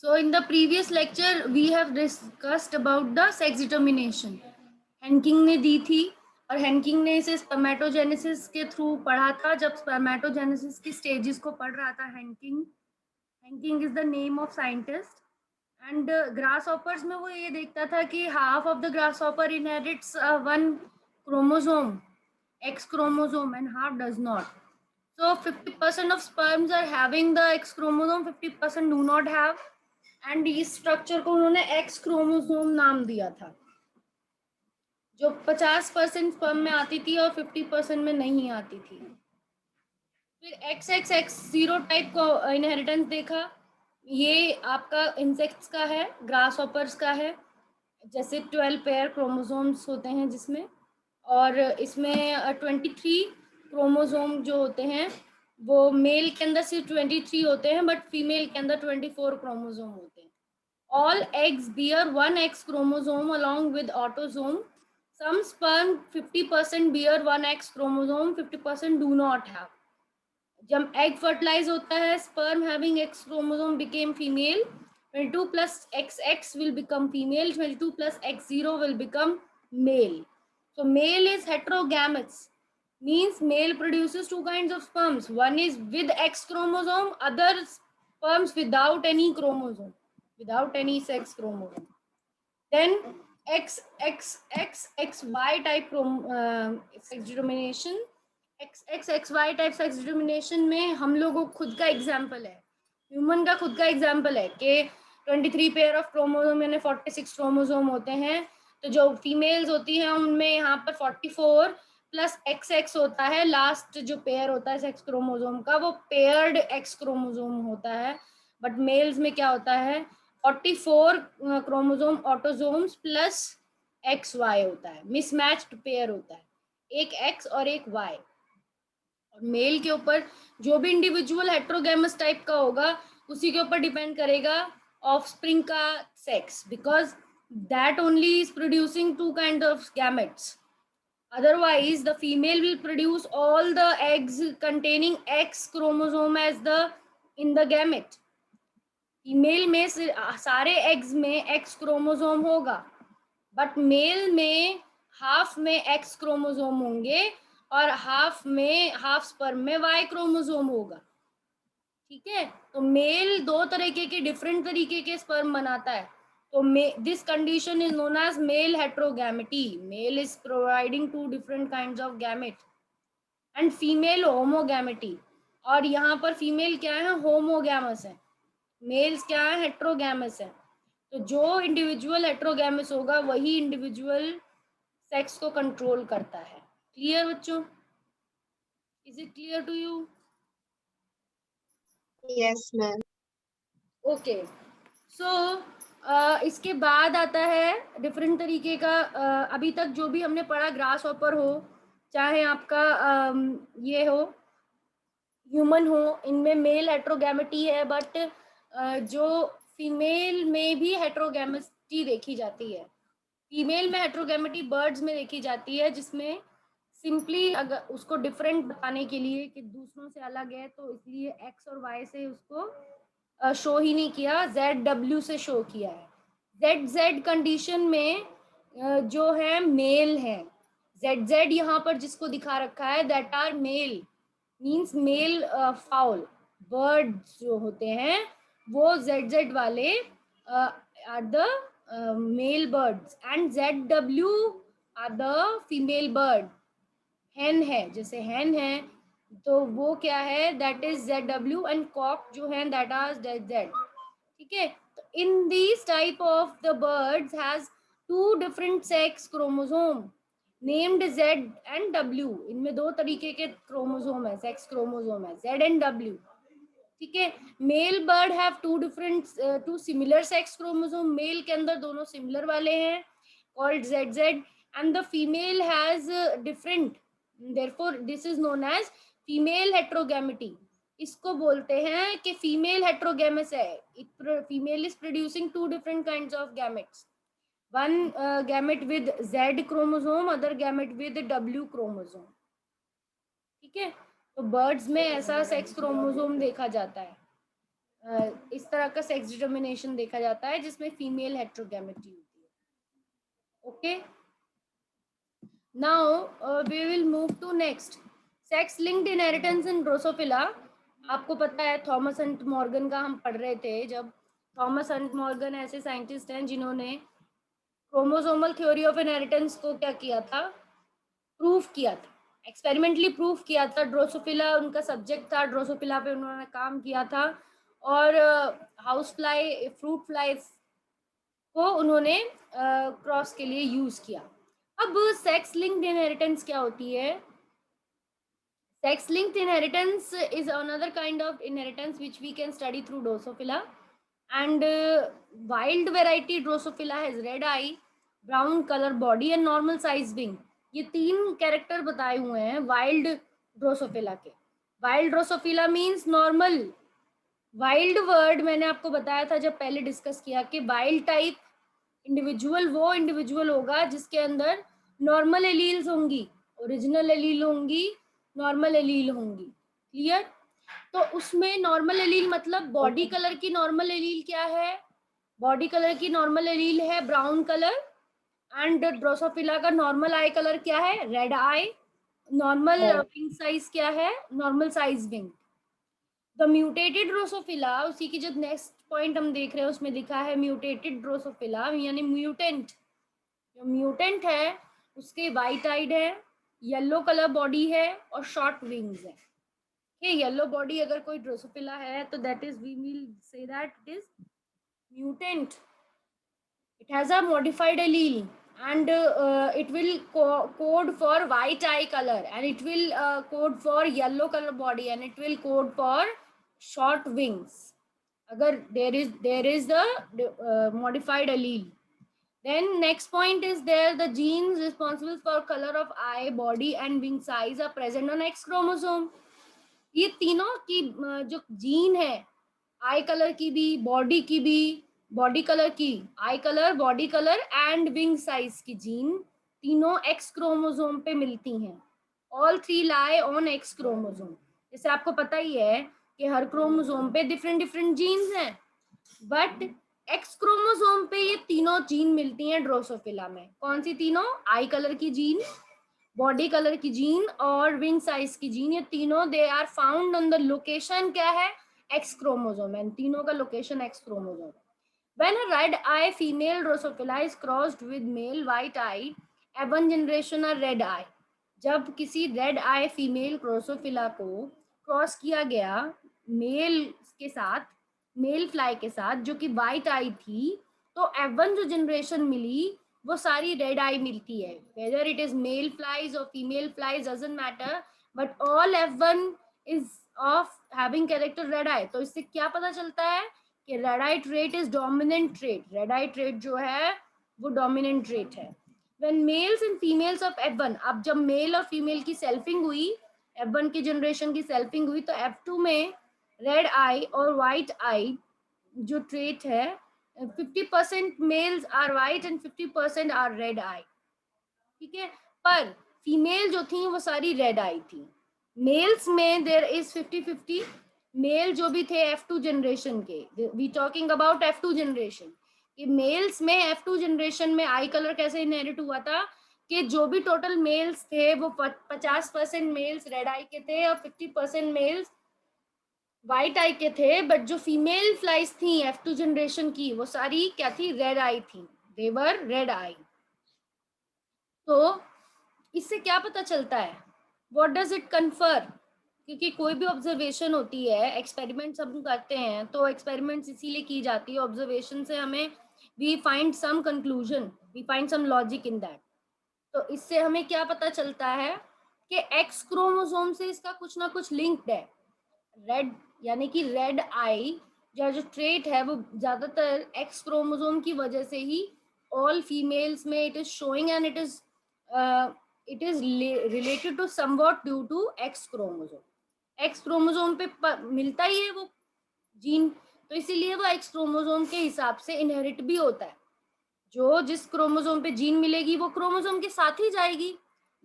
So in the previous lecture we have discussed about the sex determination. हेनकिंग ने दी थी और हेनकिंग ने इसे स्पर्मेटोजेनेसिस के थ्रू पढ़ा था. जब स्पर्मेटोजेनेसिस की स्टेजेस को पढ़ रहा था Henking is the name of scientist. And grasshoppers में वो ये देखता था कि half of the grasshopper inherits one chromosome, X chromosome, and half does not. So 50% of sperms are having the X chromosome, 50% do not have. And इस structure को उन्होंने X chromosome नाम दिया था, जो 50% स्पर्म में आती थी और 50% में नहीं आती थी. फिर XXX जीरो टाइप को इनहेरिटेंस देखा. ये आपका इंसेक्ट्स का है, ग्रास हॉपर्स का है. जैसे 12 पेयर क्रोमोसोम्स होते हैं जिसमें, और इसमें 23 क्रोमोसोम जो होते हैं वो मेल के अंदर सिर्फ 23 होते हैं, बट फीमेल के अंदर 24 क्रोमोसोम होते हैं. All eggs bear one X chromosome along with autosome. Some sperm 50% bear one X chromosome, 50% do not have. जब egg fertilize होता है, sperm having X chromosome became female. 22 plus XX will become female. 22 plus X0 will become male. So male is heterogametes. Means male produces two kinds of sperms. One is with X chromosome, other sperms without any chromosome, without any sex chromosome. Then XXXXY type sex determination. XXXY type sex determination में हम लोगों खुद का example है, human का खुद का example है कि 23 पेयर ऑफ क्रोमोसोम यानी 46 क्रोमोसोम होते हैं. तो जो फीमेल्स होती हैं उनमें यहाँ पर 44 प्लस XX होता है. लास्ट जो पेयर होता है सेक्स क्रोमोसोम का वो पेयर्ड X क्रोमोसोम होता है. बट मेल्स में क्या होता है, 44 क्रोमोसोम ऑटोसोम्स प्लस XY होता है. मिसमैच्ड पेयर होता है, एक X और एक Y. और मेल के ऊपर जो भी इंडिविजुअल हेट्रोगेमस टाइप का होगा उसी के ऊपर डिपेंड करेगा ऑफस्प्रिंग का sex, because that only is producing to kind of gametes. Otherwise, the female will produce all the eggs containing X chromosome as the in the gamete. Female में सारे eggs में X क्रोमोसोम होगा, but mail में half में X chromosome होंगे और half sperm में Y chromosome होगा. ठीक है, तो मेल दो तरीके के डिफरेंट तरीके के स्पर्म बनाता है. तो this condition is known as male heterogamety. Male is providing two different kinds of gamete and female homogamety. और यहाँ पर फीमेल क्या है, होमोगैमस है. मेल्स क्या है, हेट्रोगैमस है. तो जो इंडिविजुअल हेट्रोगैमस होगा वही इंडिविजुअल सेक्स को कंट्रोल करता है. क्लियर बच्चों? Is it clear to you? Yes ma'am. Okay. So इसके बाद आता है डिफरेंट तरीके का. अभी तक जो भी हमने पढ़ा, ग्रास हॉपर हो चाहे आपका ये हो ह्यूमन हो, इनमें मेल हेट्रोगैमेटी है, बट जो फीमेल में भी हेट्रोगैमेटी देखी जाती है. फीमेल में हेट्रोगैमेटी बर्ड्स में देखी जाती है, जिसमें सिंपली अगर उसको डिफरेंट बताने के लिए कि दूसरों से अलग है, तो इसलिए X और Y से उसको शो ही नहीं किया, ZW से शो किया है. ZZ कंडीशन में जो है मेल है. ZZ यहाँ पर जिसको दिखा रखा है that are male, means male fowl. Bird जो होते हैं वो ZZ वाले are the male birds and ZW are the female bird. Hen है, जैसे हैन है तो वो क्या है, that is ZW, and cock जो है दैट आर ZZ. ठीक है, तो in this type of the birds has two different sex chromosome named Z and W. इनमें दो तरीके के क्रोमोसोम है, सेक्स क्रोमोसोम है, Z एंड W. ठीक है, male bird have two similar sex chromosome. Male के अंदर दोनों सिमिलर वाले हैं called ZZ, and the female has different. therefore this is known as female heterogamity. इसको बोलते हैं कि फीमेल हेट्रोगैमस है. Female is producing to different kinds of gametes. One gamete with Z chromosome, other gamete with W chromosome. ठीक है, तो birds में ऐसा सेक्स क्रोमोसोम देखा जाता है. इस तरह का सेक्स डिटर्मिनेशन देखा जाता है जिसमें फीमेल हेट्रोगैमेटी होती है। Okay, now we will move to next, sex linked inheritance in drosophila. आपको पता है थॉमस हंट मॉर्गन का हम पढ़ रहे थे जब, थॉमस हंट मॉर्गन ऐसे साइंटिस्ट हैं जिन्होंने क्रोमोसोमल थ्योरी ऑफ इनहेरिटेंस को क्या किया था, प्रूफ किया था, एक्सपेरिमेंटली प्रूफ किया था। ड्रोसोफिला उनका सब्जेक्ट था, ड्रोसोफिला पे उन्होंने काम किया था और हाउस फ्लाई, फ्रूट फ्लाइज को उन्होंने क्रॉस के लिए यूज किया। अब सेक्स लिंक्ड इनहेरिटेंस क्या होती है? Sex linked inheritance is another kind of inheritance which we can study through Drosophila. And wild variety Drosophila has red eye, brown color body and normal size wing. ये तीन character बताए हुए हैं wild Drosophila के। Wild Drosophila means normal. Wild word मैंने आपको बताया था जब पहले डिस्कस किया कि वाइल्ड टाइप इंडिविजुअल वो इंडिविजुअल होगा जिसके अंदर नॉर्मल एलील्स होंगी, ओरिजिनल एलील होंगी, नॉर्मल एलील होंगी। क्लियर? तो उसमें नॉर्मल एलील मतलब बॉडी कलर की नॉर्मल एलील क्या है? बॉडी कलर की नॉर्मल एलील है ब्राउन कलर। एंड ड्रोसोफिला का नॉर्मल आई कलर क्या है? रेड आई। नॉर्मल विंग साइज क्या है? Normal size wing. The mutated Drosophila, उसी की जो नेक्स्ट पॉइंट हम देख रहे हैं उसमें लिखा है म्यूटेटेड ड्रोसोफिला, यानी म्यूटेंट। जो म्यूटेंट है उसके वाइट आइड है, येलो कलर बॉडी है और शॉर्ट विंग्स है। ये येलो बॉडी अगर कोई ड्रोसोफिला है तो that is, we will say that it is mutant. It has a modified allele and it will code for white eye color and it will code for yellow color body and it will code for short wings. Agar there is the modified allele. Then next point is there, the genes responsible for color of eye, body and wing size are present on X chromosome. ये तीनों की जो gene है, आई colour की भी, body की भी, body colour की, आई colour, body colour and wing size की जीन तीनों एक्स क्रोमोसोम पे मिलती हैं। All three lie on X chromosome. जैसे आपको पता ही है कि हर क्रोमोसोम पे डिफरेंट डिफरेंट जीन्स हैं, बट एक्स क्रोमोसोम पे ये तीनों जीन मिलती हैं ड्रोसोफिला में। कौन सी तीनों? आई कलर की जीन, बॉडी कलर की जीन और विंग साइज की जीन। ये तीनों they are found on the location क्या है? X chromosome. एंड तीनों का location X chromosome. When a red eye female Drosophila is crossed with male white eye, F1 generation or red eye, जब किसी red eye female Drosophila को cross किया गया mail के साथ, मेल फ्लाई के साथ जो कि वाइट आई थी, तो F1 जो जनरेशन मिली वो सारी रेड आई मिलती है। Whether it is male flies और female flies doesn't matter, but all F1 is of having character red eye. तो इससे क्या पता चलता है कि red eye trait is dominant trait. Red eye trait जो है वो डोमिनेंट ट्रेट है। When males and females of F1, अब जब मेल और फीमेल की सेल्फिंग हुई, F1 की जनरेशन की सेल्फिंग हुई, तो F2 में रेड आई और व्हाइट आई जो ट्रेट है, 50% males are white and 50% are red eye. ठीक है, पर फीमेल जो थी वो सारी रेड आई थी। मेल्स में देयर इज 50-50। मेल जो भी थे F2 जनरेशन के, we talking about F2 generation, कि मेल्स में F2 जनरेशन में आई कलर कैसे इनहेरिट हुआ था कि जो भी टोटल मेल्स थे वो 50% मेल्स रेड आई के थे और 50% मेल्स व्हाइट आई के थे। बट जो फीमेल फ्लाइज थी F2 जनरेशन की वो सारी क्या थी? रेड आई थी। दे वर रेड आई। तो इससे क्या पता चलता है? What does it confer? क्योंकि कोई भी ऑब्जर्वेशन होती है, एक्सपेरिमेंट्स हम करते हैं, तो एक्सपेरिमेंट्स इसीलिए की जाती है, ऑब्जर्वेशन से हमें we find some conclusion, we find some logic in that. तो इससे हमें क्या पता चलता है कि एक्स क्रोमोसोम से इसका कुछ ना कुछ लिंक्ड है। रेड यानी कि रेड आई जो ट्रेट है वो ज्यादातर एक्स क्रोमोसोम की वजह से ही ऑल फीमेल्स में it is showing and it is related to somewhat due to X chromosome. X chromosome पे मिलता ही है वो जीन, तो इसीलिए वो एक्स क्रोमोसोम के हिसाब से इनहेरिट भी होता है। जो जिस क्रोमोसोम पे जीन मिलेगी वो क्रोमोसोम के साथ ही जाएगी।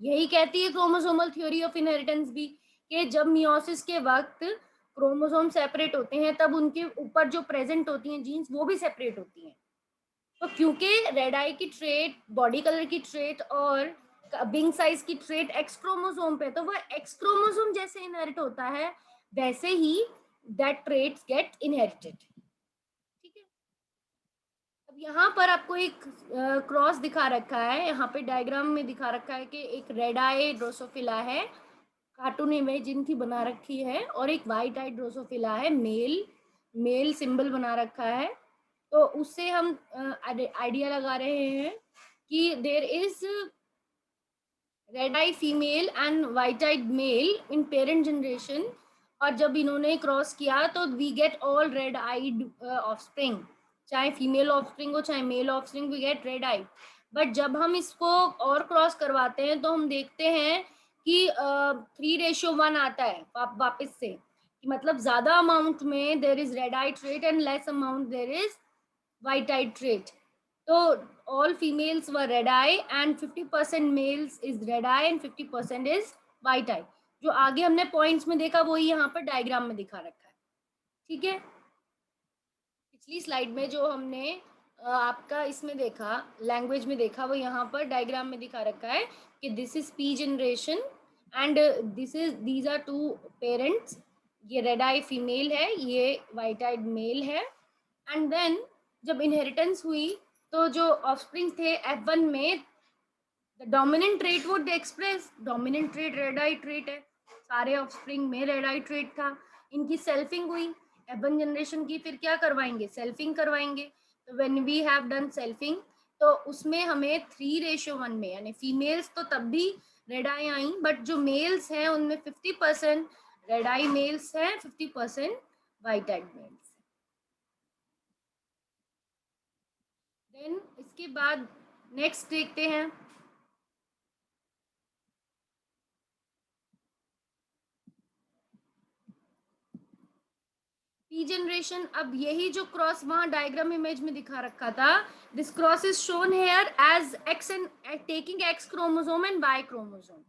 यही कहती है क्रोमोसोमल थ्योरी ऑफ इनहेरिटेंस भी, कि जब मियोसिस के वक्त क्रोमोसोम सेपरेट होते हैं तब उनके ऊपर जो प्रेजेंट होती हैं जीन्स वो भी सेपरेट होती हैं। तो क्योंकि रेड आई की ट्रेट, बॉडी कलर की ट्रेट और विंग साइज की ट्रेट एक्स क्रोमोसोम पे, तो वो एक्स क्रोमोसोम जैसे इनहेरिट होता है वैसे ही दैट ट्रेट्स गेट इनहेरिटेड। ठीक है, अब यहाँ पर आपको एक क्रॉस दिखा रखा है, यहाँ पे डायग्राम में दिखा रखा है कि एक रेड आई ड्रोसोफिला है, कार्टून इमेज जिनकी बना रखी है, और एक वाइट आई ड्रोसोफिला है, मेल मेल सिंबल बना रखा है। तो उससे हम आइडिया लगा रहे हैं कि there is red eye female and white eyed male in parent generation, और जब इन्होंने क्रॉस किया तो we get all red eyed offspring, चाहे फीमेल ऑफस्प्रिंग हो चाहे male offspring, we get red eyed. But जब हम इसको और क्रॉस करवाते हैं तो हम देखते हैं कि 3:1 आता है वापस से, कि मतलब ज्यादा अमाउंट में देर is red eye trait and less amount there is white eyed trait. So all females were red eye and 50% males is red eye and 50% is white eye. जो आगे हमने पॉइंट्स में देखा वही यहाँ पर डायग्राम में दिखा रखा है। ठीक है, पिछली स्लाइड में जो हमने आपका इसमें देखा, लैंग्वेज में देखा, वो यहाँ पर डायग्राम में दिखा रखा है कि this is P generation and these are two parents, ये रेड आई फीमेल है, ये वाइट आइड मेल है। एंड देन जब इनहेरिटेंस हुई तो जो ऑफस्प्रिंग थे F1 में, the dominant trait would express, dominant trait red eye trait है, सारे ऑफस्प्रिंग में रेड आई ट्रेट था। इनकी सेल्फिंग हुई F1 जनरेशन की, फिर क्या करवाएंगे, सेल्फिंग करवाएंगे। तो when we have done selfing तो उसमें हमें 3:1 में, यानी फीमेल्स तो तब भी रेड आई आई, बट जो मेल्स हैं उनमें 50% रेड आई मेल्स हैं, 50% वाइट आइड मेल्स। देन इसके बाद नेक्स्ट देखते हैं, पी जनरेशन। अब यही जो क्रॉस वहां डायग्राम इमेज में दिखा रखा था, this cross is shown here as X and taking X chromosome and Y chromosome,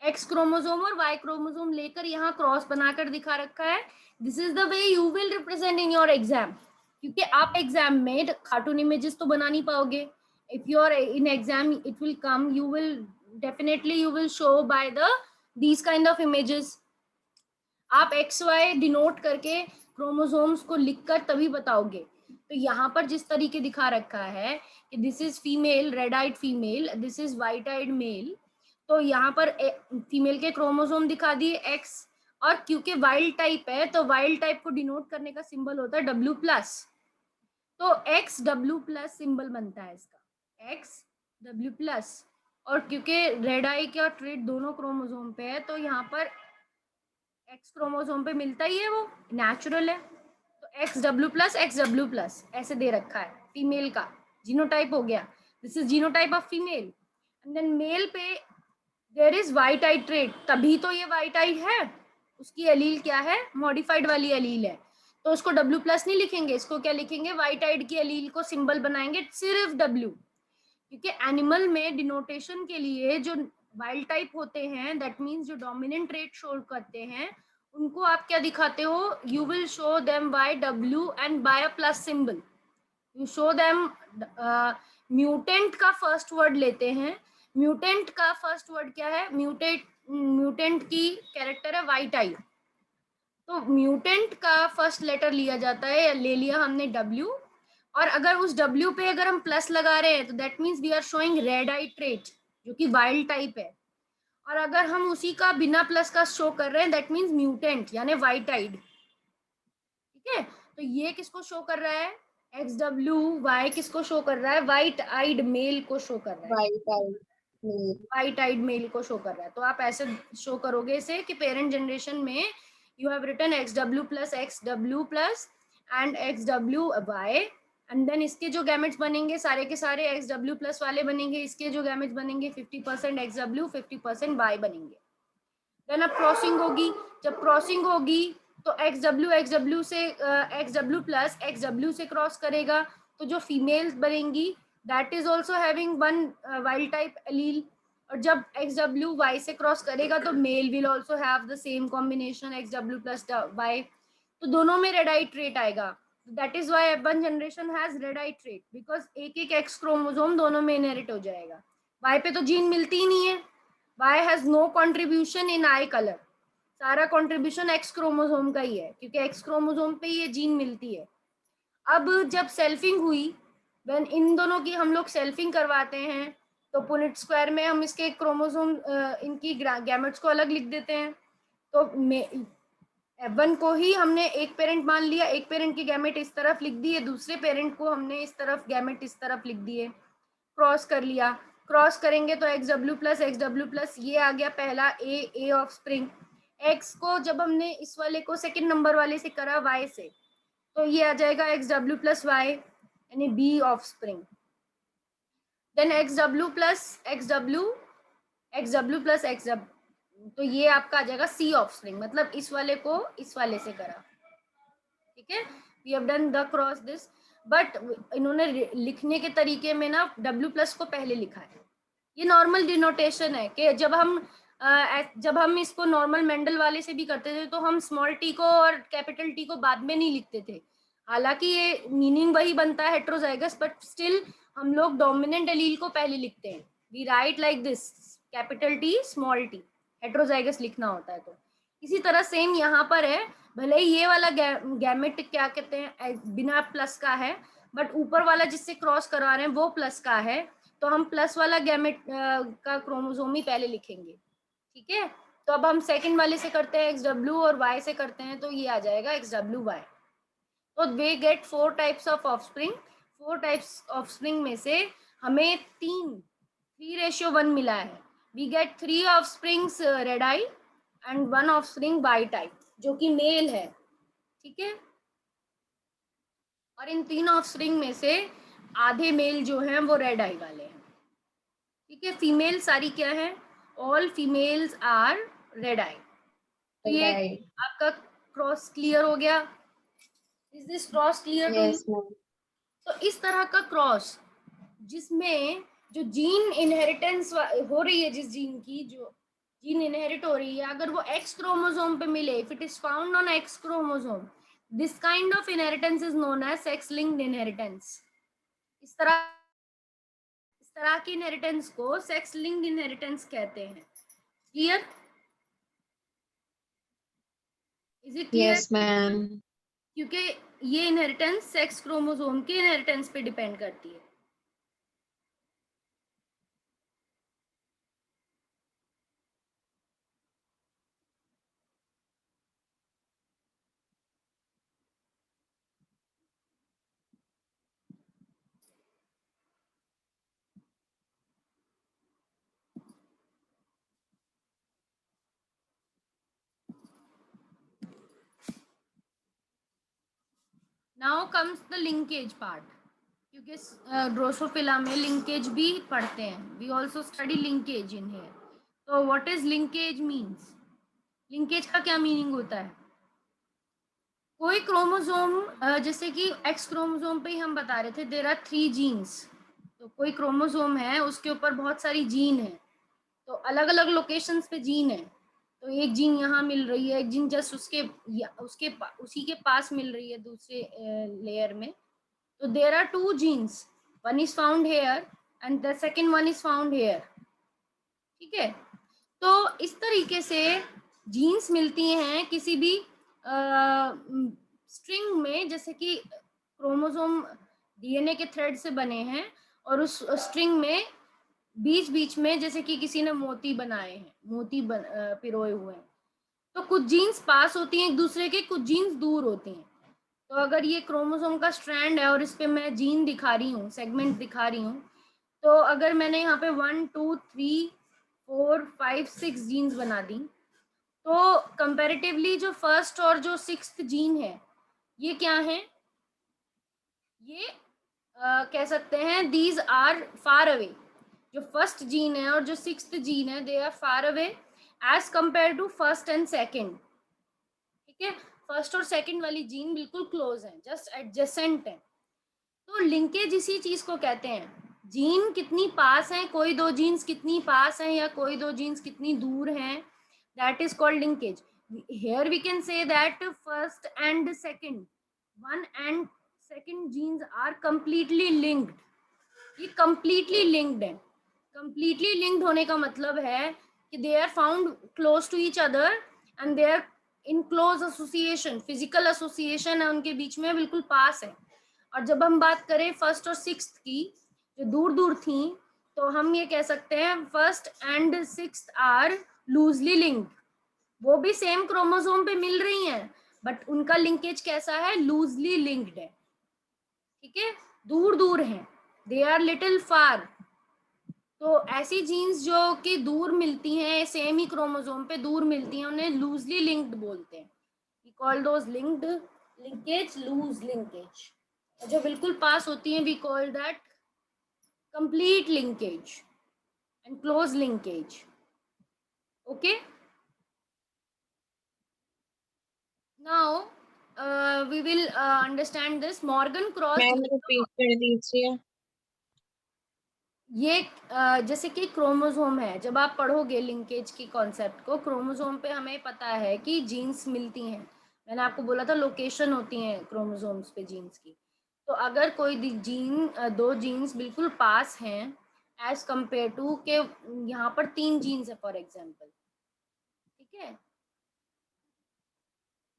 X chromosome और वाई क्रोमोसोम लेकर यहाँ क्रॉस बनाकर दिखा रखा है। This is the way you will represent in your exam, क्योंकि आप एग्जाम में कार्टून इमेजेस तो बना नहीं पाओगे। If you are in exam it will come, you will definitely you will show by the these kind of images. आप X Y denote करके chromosomes को लिखकर तभी बताओगे। तो यहाँ पर जिस तरीके दिखा रखा है कि this is female red eyed female, this is white eyed male, तो यहाँ पर फीमेल के क्रोमोसोम दिखा दिए एक्स, और क्योंकि वाइल्ड टाइप है तो वाइल्ड टाइप को डिनोट करने का सिंबल होता है W+, तो XW+ सिंबल बनता है इसका, XW+। और क्योंकि रेड आई का ट्रेट दोनों क्रोमोसोम पे है तो यहाँ पर एक्स क्रोमोसोम पे मिलता ही है, वो नेचुरल है। तो XW+XW+ ऐसे दे रखा है फीमेल का, जीनोटाइप हो गया, this is genotype of female. And then male पे there is white eye trait, तभी तो ये वाइट आई है, उसकी एलील क्या है, मॉडिफाइड वाली एलील है, तो उसको W+ नहीं लिखेंगे, इसको क्या लिखेंगे, वाइट आइड की एलील को सिंबल बनाएंगे सिर्फ W, क्योंकि एनिमल में डिनोटेशन के लिए जो वाइल्ड टाइप होते हैं, दैट मीन्स जो डोमिनेंट ट्रेट शो करते हैं, उनको आप क्या दिखाते हो, you will show them by W and by a plus symbol, you show them. Mutant का फर्स्ट वर्ड लेते हैं, म्यूटेंट का फर्स्ट वर्ड क्या है, म्यूटेंट की कैरेक्टर है वाइट आई, तो म्यूटेंट का फर्स्ट लेटर लिया जाता है, ले लिया हमने W, और अगर उस W पे अगर हम प्लस लगा रहे हैं तो that means we are showing red eye trait जो कि वाइल्ड टाइप है, और अगर हम उसी का बिना प्लस का शो कर रहे हैं दैट मीन्स म्यूटेंट यानी वाइट आइड। ठीक है, तो ये किसको शो कर रहा है, XWY किसको शो कर रहा है, वाइट आइड मेल को शो कर रहा है, वाइट आइड मेल को शो कर रहा है। तो आप ऐसे शो करोगे इसे कि पेरेंट जनरेशन में you have written XW+XW+ and XWY, and then इसके जो गैमेट्स बनेंगे सारे के सारे XW+ वाले बनेंगे, इसके जो गैमेट्स बनेंगे 50% XW 50% Y बनेंगे। देन अब क्रॉसिंग होगी, जब क्रॉसिंग होगी तो XW से XW+ XW से क्रॉस करेगा, तो जो फीमेल्स बनेंगी that is also having one wild type allele, और जब XW Y से क्रॉस करेगा तो male will also have the same combination XW+Y। तो दोनों में रेडाई ट्रेट आएगा. That is why F1 generation has red eye trait, because एक एक एक्स क्रोमोसोम दोनों में इनहेरिट हो जाएगा. वाई पे तो जीन मिलती ही नहीं है. Y has no contribution in eye colour. सारा कंट्रीब्यूशन एक्स क्रोमोसोम का ही है, क्योंकि एक्स क्रोमोसोम पे ये जीन मिलती है. अब जब सेल्फिंग हुई, व्हेन इन दोनों की हम लोग सेल्फिंग करवाते हैं, तो पुनेट स्क्वायर में हम इसके क्रोमोसोम इनकी गैमेट्स को अलग लिख देते हैं. तो F1 को ही हमने एक पेरेंट मान लिया, एक पेरेंट की गैमेट इस तरफ लिख दी है, दूसरे पेरेंट को हमने इस तरफ गैमेट इस तरफ लिख दिए, क्रॉस कर लिया. क्रॉस करेंगे तो XW+XW+ ये आ गया पहला ए ऑफ स्प्रिंग. एक्स को जब हमने इस वाले को सेकंड नंबर वाले से करा वाई से, तो ये आ जाएगा XW+Y यानी B of spring. Then XW+XW, तो ये आपका आ जाएगा सी ऑफ स्प्रिंग, मतलब इस वाले को इस वाले से करा. ठीक है, we have done the cross this. But इन्होंने लिखने के तरीके में ना W+ को पहले लिखा है. ये नॉर्मल डिनोटेशन है कि जब हम इसको नॉर्मल मेंडल वाले से भी करते थे, तो हम स्मॉल टी को और कैपिटल टी को बाद में नहीं लिखते थे. हालांकि ये मीनिंग वही बनता है हेट्रोजाइगस, बट स्टिल हम लोग डोमिनेंट एलील को पहले लिखते हैं. We write like this, capital T small T, heterozygous लिखना होता है. तो इसी तरह सेम यहाँ पर है. भले ही ये वाला गैमेट क्या कहते हैं बिना प्लस का है, बट ऊपर वाला जिससे क्रॉस करा रहे हैं वो प्लस का है, तो हम प्लस वाला गैमेट का क्रोमोसोम ही पहले लिखेंगे. ठीक है, तो अब हम सेकंड वाले से करते हैं XW, और Y से करते हैं तो ये आ जाएगा XWY. तो we get 4 types of offspring. 4 types offspring में से हमें 3:1 मिला है. We get 3 offsprings red eye and 1 offspring by type, जो कि मेल है. ठीक है, और इन 3 ऑफस्प्रिंग में से आधे मेल जो हैं वो रेड आई वाले हैं. ठीक है, फीमेल सारी क्या है, all females are red eye. तो ये आपका क्रॉस क्लियर हो गया. Is this cross clear to you? तो इस तरह का क्रॉस जिसमें जो जीन इनहेरिटेंस हो रही है, जिस जीन की जो जीन इनहेरिट हो रही है, अगर वो एक्स क्रोमोसोम पे मिले, if it is found on X chromosome, this kind of inheritance is known as sex linked inheritance. इस तरह की इनहेरिटेंस को सेक्स लिंक्ड इनहेरिटेंस कहते हैं. Clear? Is it clear? Yes ma'am. क्योंकि ये इनहेरिटेंस सेक्स क्रोमोसोम के इनहेरिटेंस पे डिपेंड करती है. Now comes the linkage part, क्योंकि ड्रोसोफिला में लिंकेज भी पढ़ते हैं. We also study linkage in here. तो what is linkage means? Linkage का क्या मीनिंग होता है? कोई क्रोमोसोम, जैसे कि एक्स क्रोमोसोम पे ही हम बता रहे थे, देयर आर 3 जीन्स. तो कोई क्रोमोसोम है, उसके ऊपर बहुत सारी जीन है, तो अलग अलग लोकेशंस पे जीन है. तो एक जीन यहाँ मिल रही है, एक जीन जस्ट उसी के पास मिल रही है दूसरे लेयर में. तो there are 2 genes, one is found here and the second one is found here. ठीक है, तो इस तरीके से जीन्स मिलती हैं किसी भी स्ट्रिंग में, जैसे कि क्रोमोसोम डीएनए के थ्रेड से बने हैं, और उस स्ट्रिंग में बीच बीच में जैसे कि किसी ने मोती बनाए हैं, पिरोए हुए हैं, तो कुछ जीन्स पास होती हैं एक दूसरे के, कुछ जीन्स दूर होती हैं. तो अगर ये क्रोमोसोम का स्ट्रैंड है और इस पे मैं जीन दिखा रही हूँ, सेगमेंट दिखा रही हूँ, तो अगर मैंने यहाँ पे 1 2 3 4 5 6 जीन्स बना दी, तो कंपैरेटिवली जो फर्स्ट और जो 6th जीन है, ये क्या है, ये कह सकते हैं दीज आर फार अवे. जो फर्स्ट जीन है और जो 6th जीन है, they are far away as compare to first and second. ठीक है, फर्स्ट और सेकेंड वाली जीन बिल्कुल क्लोज है, जस्ट एडजेसेंट है. तो लिंकेज इसी चीज को कहते हैं. जीन कितनी पास है, कोई 2 जीन्स कितनी पास हैं, या कोई 2 जीन्स कितनी दूर हैं, that is called linkage. here we can say that first and second, one and second genes are completely linked. ये completely linked है. Completely linked होने का मतलब है कि they are found close to each other and they are in close association, physical association है उनके बीच में, बिल्कुल पास है. और जब हम बात करें फर्स्ट और सिक्स्थ की, जो दूर दूर थी, तो हम ये कह सकते हैं first and sixth are loosely linked. वो भी सेम क्रोमोसोम पे मिल रही हैं, बट उनका लिंकेज कैसा है, लूजली लिंक्ड है. ठीक है, दूर दूर हैं, दे आर लिटिल फार. तो ऐसी जीन्स जो कि दूर मिलती हैं, सेम ही क्रोमोसोम पे दूर मिलती हैं, उन्हें लूजली लिंक्ड बोलते हैं. We call those linked linkage loose linkage. जो बिल्कुल पास होती हैं, we call that complete linkage and close linkage. Okay, now we will understand this Morgan cross. Ma'am repeat कर दीजिए. ये जैसे कि क्रोमोसोम है, जब आप पढ़ोगे लिंकेज की कॉन्सेप्ट को, क्रोमोसोम पे हमें पता है कि जीन्स मिलती हैं. मैंने आपको बोला था लोकेशन होती हैं क्रोमोसोम्स पे जीन्स की. तो अगर कोई दो जीन्स बिल्कुल पास हैं एज कंपेयर टू के यहाँ पर 3 जीन्स है फॉर एग्जांपल. ठीक है,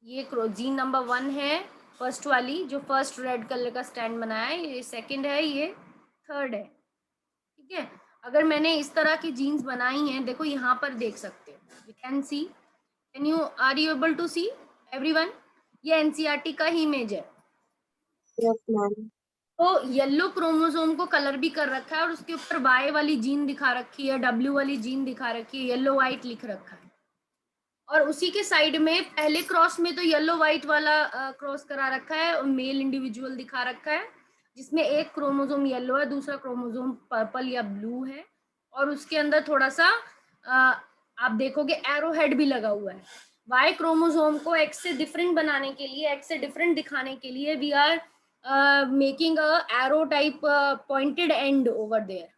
ये जीन नंबर 1 है, फर्स्ट वाली जो फर्स्ट रेड कलर का स्टैंड बनाया है, ये सेकंड है, ये थर्ड है. ठीक है, अगर मैंने इस तरह की जीन्स बनाई हैं, देखो यहाँ पर देख सकते हो, you can see, are you able to see everyone? ये एनसीईआरटी का ही इमेज है. Yes ma'am. तो येलो क्रोमोसोम को कलर भी कर रखा है और उसके ऊपर वाई वाली जीन दिखा रखी है, डब्ल्यू वाली जीन दिखा रखी है, येलो व्हाइट लिख रखा है. और उसी के साइड में पहले क्रॉस में तो येलो व्हाइट वाला क्रॉस करा रखा है और मेल इंडिविजुअल दिखा रखा है, जिसमें एक क्रोमोसोम येलो है, दूसरा क्रोमोसोम पर्पल या ब्लू है, और उसके अंदर थोड़ा सा आप देखोगे एरो हेड भी लगा हुआ है. वाई क्रोमोसोम को एक्स से डिफरेंट बनाने के लिए, एक्स से डिफरेंट दिखाने के लिए we are making a arrow type pointed end over there.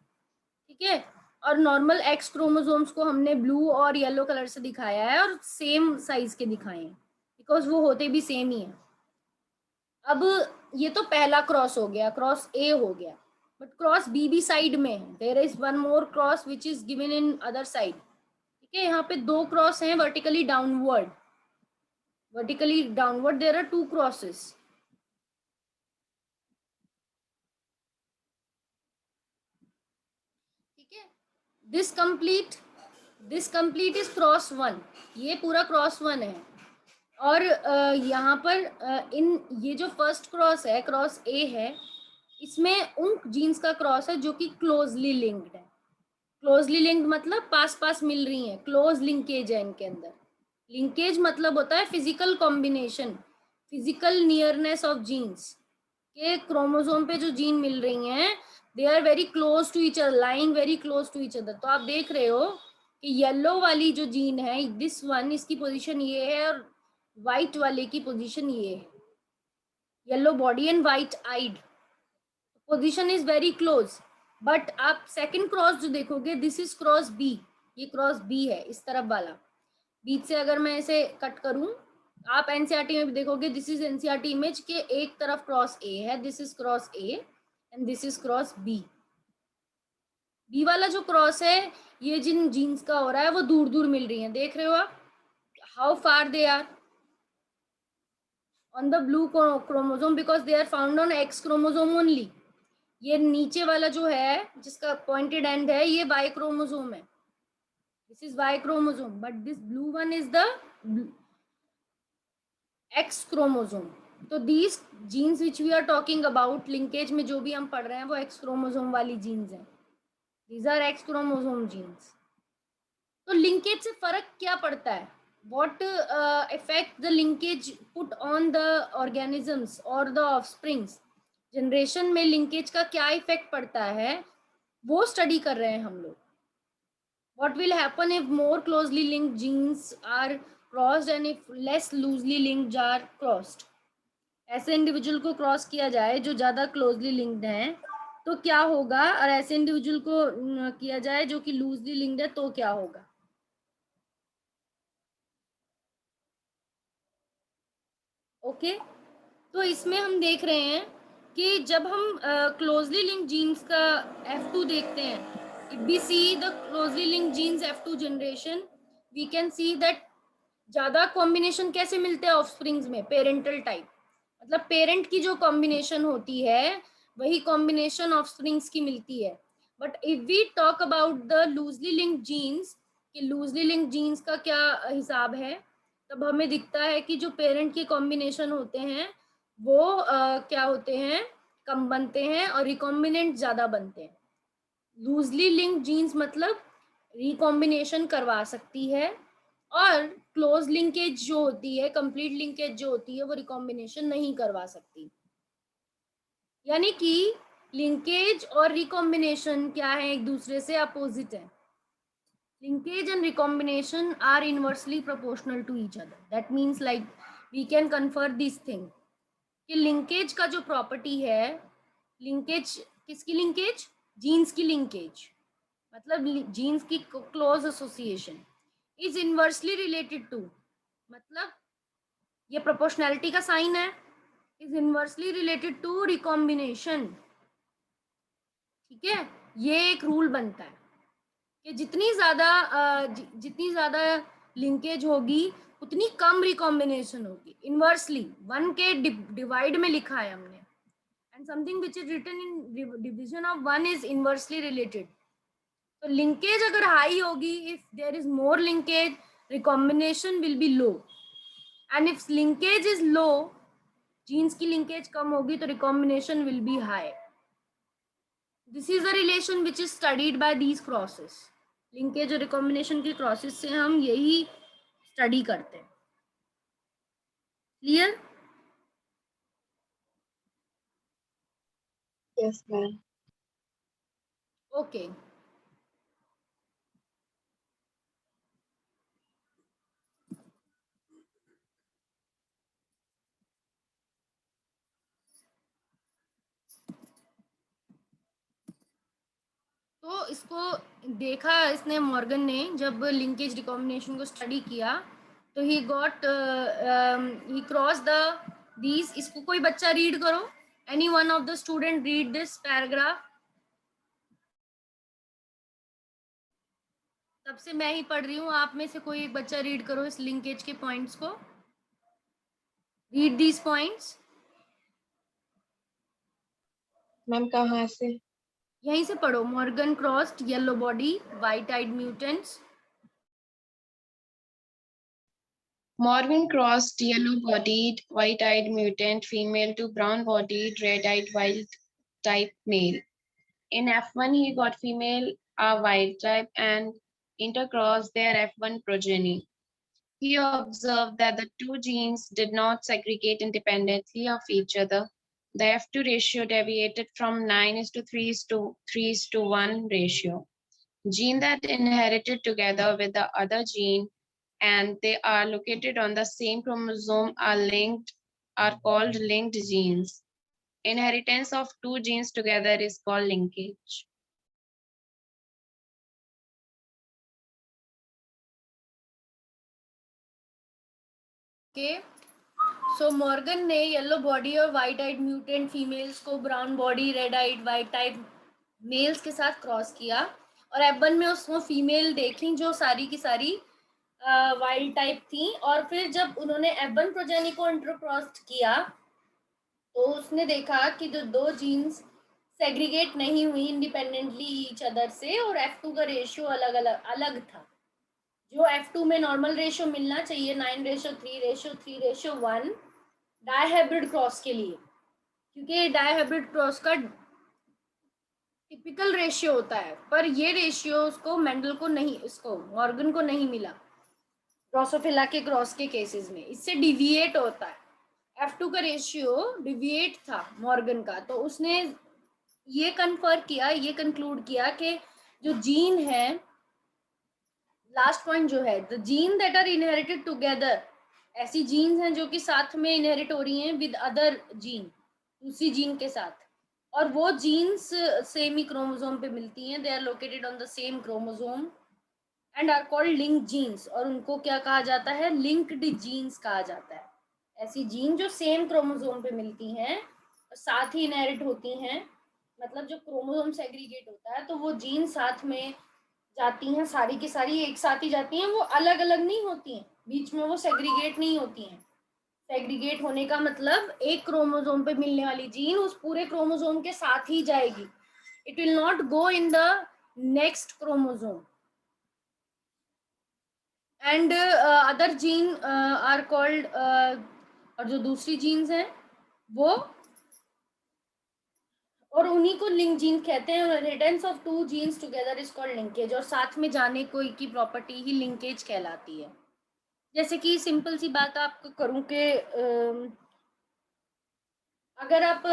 ठीक है, और नॉर्मल एक्स क्रोमोसोम्स को हमने ब्लू और येलो कलर से दिखाया है और सेम साइज के दिखाए हैं, बिकॉज वो होते भी सेम ही है. अब ये तो पहला क्रॉस हो गया, क्रॉस ए हो गया, बट क्रॉस बी भी साइड में है. There is one more cross which is given in other side. ठीक है, यहाँ पे 2 क्रॉस हैं vertically downward. Vertically downward there are 2 crosses. ठीक है, दिस कंप्लीट इज क्रॉस 1. ये पूरा क्रॉस 1 है. और यहाँ पर इन ये जो फर्स्ट क्रॉस है, क्रॉस ए है, इसमें उन जीन्स का क्रॉस है जो कि क्लोजली लिंक्ड है. क्लोजली लिंक्ड मतलब पास पास मिल रही हैं, क्लोज लिंकेज है इनके अंदर. लिंकेज मतलब होता है physical combination, physical nearness of genes के. क्रोमोसोम पे जो जीन मिल रही हैं, they are very close to each other, lying very close to each other. तो आप देख रहे हो कि येलो वाली जो जीन है, दिस वन, इसकी पोजीशन ये है, और व्हाइट वाले की पोजीशन ये है. Yellow body and white eyed, position is very close. But आप सेकंड क्रॉस जो देखोगे, दिस इज क्रॉस बी. ये क्रॉस बी है, इस तरफ वाला. बीच से अगर मैं इसे कट करूं, आप एनसीईआरटी में भी देखोगे, दिस इज एनसीईआरटी इमेज के एक तरफ क्रॉस ए है, this is cross A and this is cross B. B वाला जो क्रॉस है, ये जिन जीन्स का हो रहा है वो दूर दूर मिल रही है. देख रहे हो आप how far they are on the blue chromosome because they are found on X chromosome only. ये नीचे वाला जो है जिसका पॉइंटेड एंड है, ये Y क्रोमोसोम है. This is Y chromosome, but this blue one is the X chromosome. तो these genes which we are talking about, linkage में जो भी हम पढ़ रहे हैं वो X क्रोमोसोम वाली जीन्स हैं. These are X chromosome genes. तो लिंकेज से फर्क क्या पड़ता है? What effect the linkage put on the organisms or the offsprings? Generation में लिंकेज का क्या इफेक्ट पड़ता है, वो स्टडी कर रहे हैं हम लोग. What will happen if more closely linked genes are crossed and if less loosely linked are crossed? ऐसे इंडिविजुअल को क्रॉस किया जाए जो ज्यादा क्लोजली लिंक्ड हैं, तो क्या होगा, और ऐसे इंडिविजुअल को किया जाए जो कि लूजली लिंक्ड है, तो क्या होगा? ओके, तो इसमें हम देख रहे हैं कि जब हम क्लोजली लिंक जीन्स का F2 देखते हैं, if we see the closely linked genes F2 generation, we can see that ज्यादा कॉम्बिनेशन कैसे मिलते हैं ऑफस्प्रिंग्स में, पेरेंटल टाइप, मतलब पेरेंट की जो कॉम्बिनेशन होती है वही कॉम्बिनेशन ऑफस्प्रिंग्स की मिलती है। But if we talk about the loosely linked genes, कि लूजली लिंक्ड जीन्स का क्या हिसाब है, तब हमें दिखता है कि जो पेरेंट के कॉम्बिनेशन होते हैं वो क्या होते हैं, कम बनते हैं और रिकॉम्बिनेंट ज्यादा बनते हैं। लूजली लिंक्ड जीन्स मतलब रिकॉम्बिनेशन करवा सकती है, और क्लोज लिंकेज जो होती है, कंप्लीट लिंकेज जो होती है, वो रिकॉम्बिनेशन नहीं करवा सकती। यानी कि लिंकेज और रिकॉम्बिनेशन क्या है, एक दूसरे से अपोजिट है। linkage and recombination are inversely proportional to each other. That means like we can confer this thing कि लिंकेज का जो प्रॉपर्टी है, लिंकेज किसकी लिंकेज, जीन्स की लिंकेज, मतलब जीन्स की close association is inversely related to, मतलब ये प्रोपोर्शनैलिटी का साइन है, is inversely related to recombination. ठीक है, ये एक रूल बनता है कि जितनी ज्यादा लिंकेज होगी उतनी कम रिकॉम्बिनेशन होगी। इनवर्सली 1 के डिवाइड में लिखा है हमने, and something which is written in division of 1 is inversely related. तो लिंकेज अगर हाई होगी, if there is more linkage, recombination will be low, and if linkage is low, genes की लिंकेज कम होगी तो recombination will be high. This is the relation which is studied by these crosses. Linkage और recombination के crosses से हम यही study करते हैं। क्लियर? Yes, ma'am. ओके, तो इसको देखा इसने, मॉर्गन ने जब लिंकेज रिकॉम्बिनेशन को स्टडी किया तो he got he cross the these. इसको कोई बच्चा रीड करो, any one of the student read this paragraph. तब से मैं ही पढ़ रही हूँ, आप में से कोई एक बच्चा रीड करो इस लिंकेज के पॉइंट्स को, रीड दीज पॉइंट्स। मैम कहाँ से? यहीं से पढ़ो, Morgan crossed yellow body white eyed mutants. Morgan crossed yellow-bodied, white-eyed mutant female to brown-bodied, red-eyed wild-type male. In F1, he got female wild type and intercrossed their F1 progeny. He observed that the two genes did not segregate independently of each other. The F2 ratio deviated from 9:3:1 ratio. Gene that inherited together with the other gene and they are located on the same chromosome are called linked genes. Inheritance of two genes together is called linkage. Okay, so Morgan ने yellow body और white eyed mutant females को brown body red eyed white type males के साथ cross किया, और एबन में उसको female देखी जो सारी की सारी वाइल्ड टाइप थी। और फिर जब उन्होंने एबन प्रोजेनी को इंटरक्रॉस किया तो उसने देखा कि जो दो जीन्स सेग्रीगेट नहीं हुई इंडिपेंडेंटली ईच अदर से, और F2 का रेशियो अलग था। जो F2 में नॉर्मल रेशियो मिलना चाहिए 9:3:1 डायहाइब्रिड क्रॉस के लिए, क्योंकि डायहाइब्रिड क्रॉस का टिपिकल रेशियो होता है, पर ये रेशियो उसको मेंडल को नहीं, इसको मॉर्गन को नहीं मिला ड्रोसोफिला के क्रॉस के केसेस में, इससे डिविएट होता है। F2 का रेशियो डिविएट था मॉर्गन का, तो उसने ये कन्फर किया, ये कंक्लूड किया कि जो जीन है, लास्ट पॉइंट जो है, the gene that are inherited together, ऐसी जीन्स हैं जो कि साथ में इनहेरिट हो रही हैं विद अदर जीन, दूसरी जीन के साथ, और वो जीन्स सेम ही क्रोमोसोम पे मिलती हैं, they are located on the same chromosome and are called linked genes, और उनको क्या कहा जाता है, लिंक्ड जीन्स कहा जाता है, ऐसी जीन जो सेम क्रोमोसोम पे मिलती हैं और साथ ही इनहेरिट होती हैं, मतलब जो क्रोमोसोम सेग्रीगेट होता है तो वो जीन साथ में जाती हैं, सारी की सारी एक साथ ही जाती हैं, वो अलग अलग नहीं होती हैं, बीच में वो सेग्रीगेट नहीं होती हैं। सेग्रीगेट होने का मतलब एक क्रोमोसोम पे मिलने वाली जीन उस पूरे क्रोमोसोम के साथ ही जाएगी, it will not go in the next chromosome. And other gene are called, और जो दूसरी जीन्स हैं वो, और उन्हीं को लिंक जीन कहते हैं। Inheritance of two genes together is called linkage, और साथ में जाने कोई की प्रॉपर्टी ही लिंकेज कहलाती है। जैसे कि सिंपल सी बात आपको करूं कि अगर आप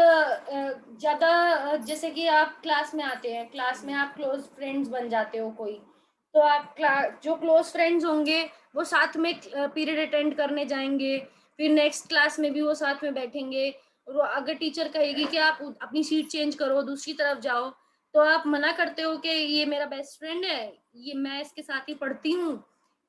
ज़्यादा, जैसे कि आप क्लास में आते हैं, क्लास में आप क्लोज फ्रेंड्स बन जाते हो कोई, तो आप जो क्लोज फ्रेंड्स होंगे वो साथ में पीरियड अटेंड करने जाएंगे, फिर नेक्स्ट क्लास में भी वो साथ में बैठेंगे, और अगर टीचर कहेगी कि आप अपनी सीट चेंज करो, दूसरी तरफ जाओ, तो आप मना करते हो कि ये मेरा बेस्ट फ्रेंड है, ये मैं इसके साथ ही पढ़ती हूँ,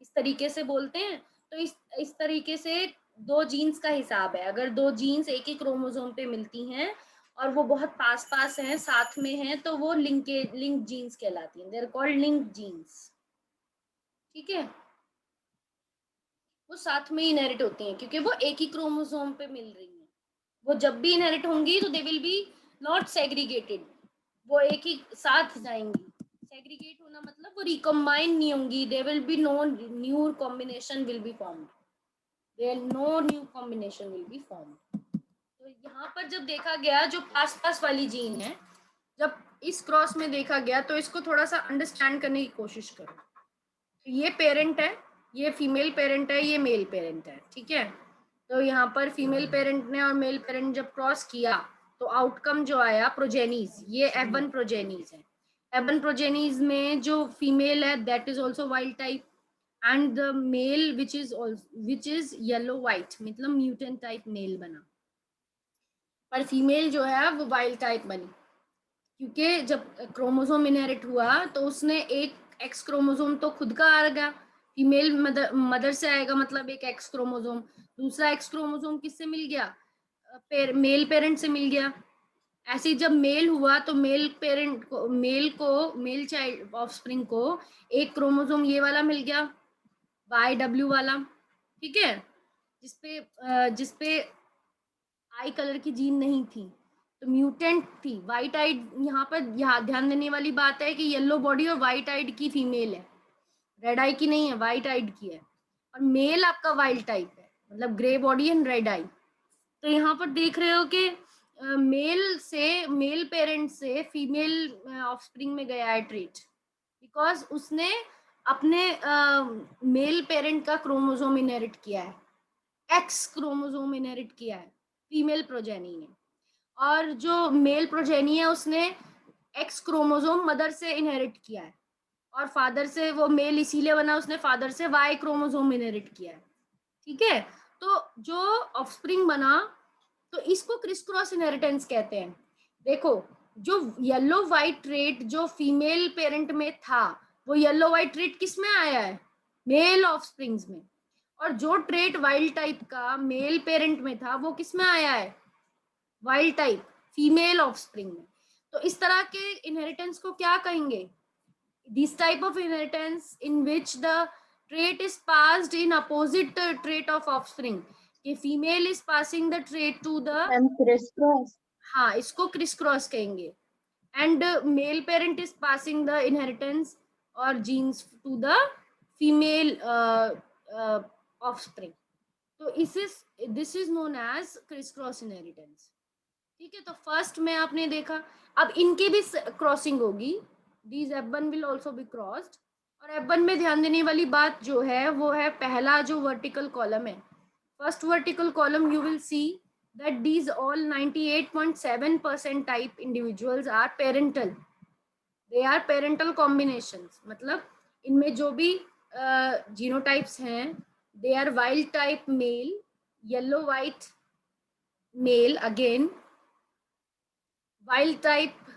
इस तरीके से बोलते हैं। तो इस तरीके से दो जीन्स का हिसाब है। अगर दो जीन्स एक ही क्रोमोसोम पे मिलती हैं और वो बहुत पास पास हैं, साथ में हैं, तो वो लिंक जीन्स कहलाती हैं, they are called link genes. ठीक है, वो साथ में इनहेरिट होती हैं क्योंकि वो एक ही क्रोमोसोम पे मिल रही हैं। वो जब भी इनहेरिट होंगी तो दे विल बी नॉट सेग्रीगेटेड, वो एक ही साथ जाएंगी। सेग्रीगेट होना मतलब वो रिकम्बाइन नहीं होंगी, they will be no new combination will be formed, there no new combination will be formed. तो यहाँ पर जब देखा गया जो पास पास वाली जीन है, जब इस क्रॉस में देखा गया तो इसको थोड़ा सा अंडरस्टैंड करने की कोशिश करो। तो ये पेरेंट है, ये फीमेल पेरेंट है, ये मेल पेरेंट है, ठीक है। तो यहाँ पर फीमेल पेरेंट ने और मेल पेरेंट जब क्रॉस किया तो आउटकम जो आया प्रोजेनीज, ये F1 प्रोजेनीज है। F1 प्रोजेनीज में जो फीमेल है that is also wild type, and the male which is yellow white, मतलब म्यूटेंट टाइप मेल बना, पर फीमेल जो है वो वाइल्ड टाइप बनी, क्योंकि जब क्रोमोसोम इनहेरिट हुआ तो उसने एक एक्स क्रोमोसोम तो खुद का आ गया, फीमेल मदर से आएगा, मतलब एक एक्स क्रोमोसोम, दूसरा एक्स क्रोमोसोम किससे मिल गया, मेल पेरेंट से मिल गया। ऐसे ही जब मेल हुआ तो मेल चाइल्ड ऑफस्प्रिंग को एक क्रोमोसोम ये वाला मिल गया, YW वाला, ठीक है, जिसपे आई कलर की जीन नहीं थी, तो म्यूटेंट थी, व्हाइट आइड। यहाँ पर ध्यान देने वाली बात है कि येलो बॉडी और व्हाइट आइड की फीमेल है, रेड आई की नहीं है, व्हाइट आइड की है, और मेल आपका वाइल्ड टाइप है, मतलब grey body and red eye. तो यहाँ पर देख रहे हो कि मेल पेरेंट से फीमेल ऑफस्प्रिंग में गया है ट्रेट, बिकॉज उसने अपने मेल पेरेंट का क्रोमोसोम इनहेरिट किया है, एक्स क्रोमोसोम इनहेरिट किया है फीमेल प्रोजेनी ने, और जो मेल प्रोजेनी है उसने एक्स क्रोमोसोम मदर से इनहेरिट किया है, और फादर से वो मेल इसीलिए बना, उसने फादर से वाई क्रोमोसोम इनहेरिट किया है, ठीक है। तो जो ऑफस्प्रिंग बना तो इसको क्रिस क्रॉस इनहेरिटेंस कहते हैं। देखो, जो येलो व्हाइट ट्रेट जो फीमेल पेरेंट में था, वो येलो व्हाइट ट्रेट किस में आया है, मेल ऑफस्प्रिंग्स में, और जो ट्रेट वाइल्ड टाइप का मेल पेरेंट में था वो किस में आया है, वाइल्ड टाइप फीमेल ऑफस्प्रिंग में। तो इस तरह के इनहेरिटेंस को क्या कहेंगे, this type of inheritance in which the trait is passed in opposite trait of offspring, कि female is passing the trait to the, ma'am criss cross. हाँ इसको क्रिस क्रॉस कहेंगे, and male parent is passing the inheritance और genes to the female offspring. तो this is known as criss cross inheritance, ठीक है। तो first में आपने देखा, अब इनकी भी क्रॉसिंग होगी, these F1 will also be crossed. और F1 में ध्यान देने वाली बात जो है वो है पहला जो वर्टिकल कॉलम है, first vertical column, you will see that these all 98.7% type individuals are parental, they are parental combinations, मतलब इनमें जो भी जीनोटाइप्स हैं, they are wild type male, yellow white male again, wild type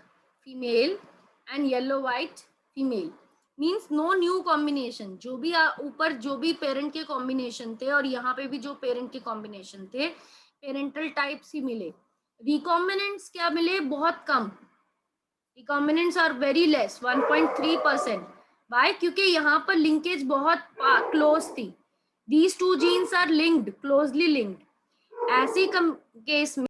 female and yellow white female, means no new combination, जो भी ऊपर जो भी पेरेंट के कॉम्बिनेशन थे और यहाँ पे भी जो पेरेंट के कॉम्बिनेशन थे, पेरेंटल टाइप्स ही मिले। रिकॉम्बिनेंट्स क्या मिले? बहुत कम। Recombinants are very less, 1.3%। Why? क्योंकि यहाँ पर लिंकेज बहुत क्लोज थी। These two genes are linked, closely linked. ऐसी केस में